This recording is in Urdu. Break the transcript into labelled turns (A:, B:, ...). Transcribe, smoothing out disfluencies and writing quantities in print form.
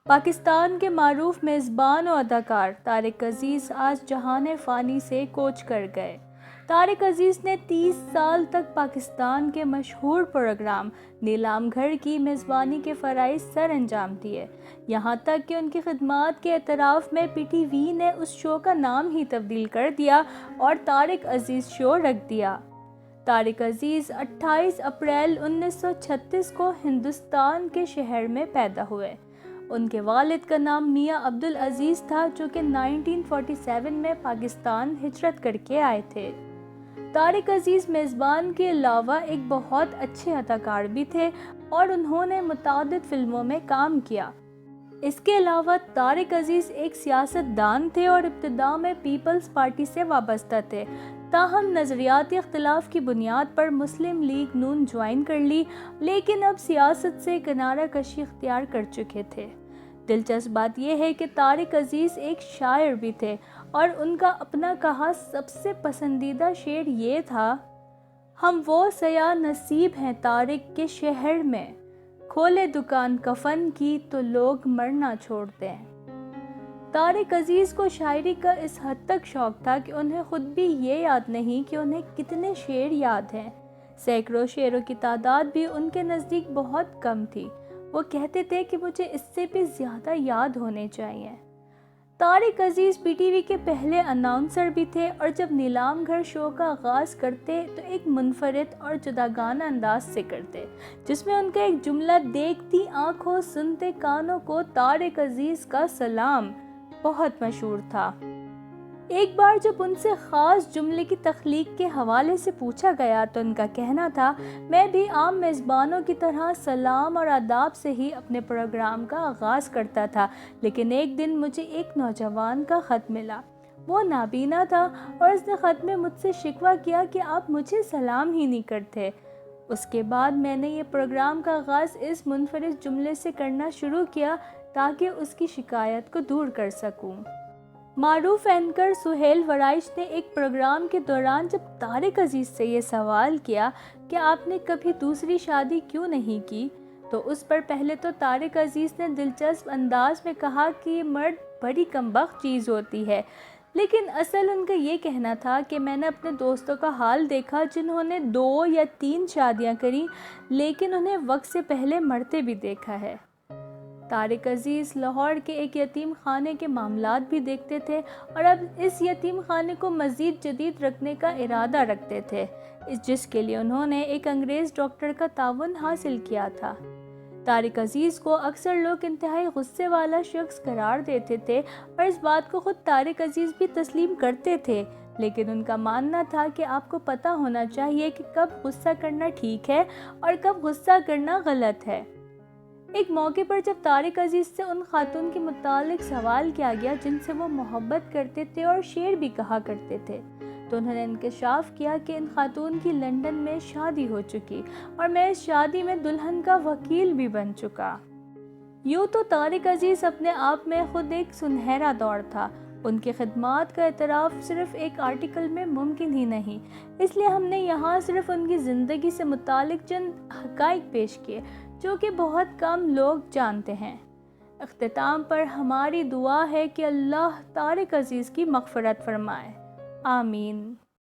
A: پاکستان کے معروف میزبان و اداکار طارق عزیز آج جہان فانی سے کوچ کر گئے۔ طارق عزیز نے 30 سال تک پاکستان کے مشہور پروگرام نیلام گھر کی میزبانی کے فرائض سر انجام دیے، یہاں تک کہ ان کی خدمات کے اعتراف میں پی ٹی وی نے اس شو کا نام ہی تبدیل کر دیا اور طارق عزیز شو رکھ دیا۔ طارق عزیز 28 اپریل 1936 کو ہندوستان کے شہر میں پیدا ہوئے۔ ان کے والد کا نام میاں عبدالعزیز تھا، جو کہ 1947 میں پاکستان ہجرت کر کے آئے تھے۔ طارق عزیز میزبان کے علاوہ ایک بہت اچھے اداکار بھی تھے اور انہوں نے متعدد فلموں میں کام کیا۔ اس کے علاوہ طارق عزیز ایک سیاست دان تھے اور ابتداء میں پیپلز پارٹی سے وابستہ تھے، تاہم نظریاتی اختلاف کی بنیاد پر مسلم لیگ نون جوائن کر لی، لیکن اب سیاست سے کنارہ کشی اختیار کر چکے تھے۔ دلچسپ بات یہ ہے کہ طارق عزیز ایک شاعر بھی تھے اور ان کا اپنا کہا سب سے پسندیدہ شعر یہ تھا: ہم وہ سیاہ نصیب ہیں طارق کے شہر میں، کھولے دکان کفن کی تو لوگ مرنا چھوڑتے ہیں۔ طارق عزیز کو شاعری کا اس حد تک شوق تھا کہ انہیں خود بھی یہ یاد نہیں کہ انہیں کتنے شعر یاد ہیں۔ سینکڑوں شعروں کی تعداد بھی ان کے نزدیک بہت کم تھی۔ وہ کہتے تھے کہ مجھے اس سے بھی زیادہ یاد ہونے چاہیے۔ طارق عزیز پی ٹی وی کے پہلے اناؤنسر بھی تھے اور جب نیلام گھر شو کا آغاز کرتے تو ایک منفرد اور جداگانہ انداز سے کرتے، جس میں ان کا ایک جملہ دیکھتی آنکھوں سنتے کانوں کو طارق عزیز کا سلام بہت مشہور تھا۔ ایک بار جب ان سے خاص جملے کی تخلیق کے حوالے سے پوچھا گیا تو ان کا کہنا تھا: میں بھی عام میزبانوں کی طرح سلام اور آداب سے ہی اپنے پروگرام کا آغاز کرتا تھا، لیکن ایک دن مجھے ایک نوجوان کا خط ملا۔ وہ نابینا تھا اور اس نے خط میں مجھ سے شکوہ کیا کہ آپ مجھے سلام ہی نہیں کرتے۔ اس کے بعد میں نے یہ پروگرام کا آغاز اس منفرد جملے سے کرنا شروع کیا تاکہ اس کی شکایت کو دور کر سکوں۔ معروف اینکر سہیل ورائش نے ایک پروگرام کے دوران جب طارق عزیز سے یہ سوال کیا کہ آپ نے کبھی دوسری شادی کیوں نہیں کی، تو اس پر پہلے تو طارق عزیز نے دلچسپ انداز میں کہا کہ یہ مرد بڑی کمبخت چیز ہوتی ہے، لیکن اصل ان کا یہ کہنا تھا کہ میں نے اپنے دوستوں کا حال دیکھا جنہوں نے 2 یا 3 شادیاں کریں، لیکن انہیں وقت سے پہلے مرتے بھی دیکھا ہے۔ طارق عزیز لاہور کے ایک یتیم خانے کے معاملات بھی دیکھتے تھے اور اب اس یتیم خانے کو مزید جدید رکھنے کا ارادہ رکھتے تھے، جس کے لیے انہوں نے ایک انگریز ڈاکٹر کا تعاون حاصل کیا تھا۔ طارق عزیز کو اکثر لوگ انتہائی غصے والا شخص قرار دیتے تھے اور اس بات کو خود طارق عزیز بھی تسلیم کرتے تھے، لیکن ان کا ماننا تھا کہ آپ کو پتہ ہونا چاہیے کہ کب غصہ کرنا ٹھیک ہے اور کب غصہ کرنا غلط ہے۔ ایک موقع پر جب طارق عزیز سے ان خاتون کے متعلق سوال کیا گیا جن سے وہ محبت کرتے تھے اور شعر بھی کہا کرتے تھے، تو انہوں نے انکشاف کیا کہ ان خاتون کی لندن میں شادی ہو چکی اور میں اس شادی میں دلہن کا وکیل بھی بن چکا۔ یوں تو طارق عزیز اپنے آپ میں خود ایک سنہرا دور تھا۔ ان کی خدمات کا اعتراف صرف ایک آرٹیکل میں ممکن ہی نہیں، اس لیے ہم نے یہاں صرف ان کی زندگی سے متعلق چند حقائق پیش کیے جو کہ بہت کم لوگ جانتے ہیں۔ اختتام پر ہماری دعا ہے کہ اللہ طارق عزیز کی مغفرت فرمائے، آمین۔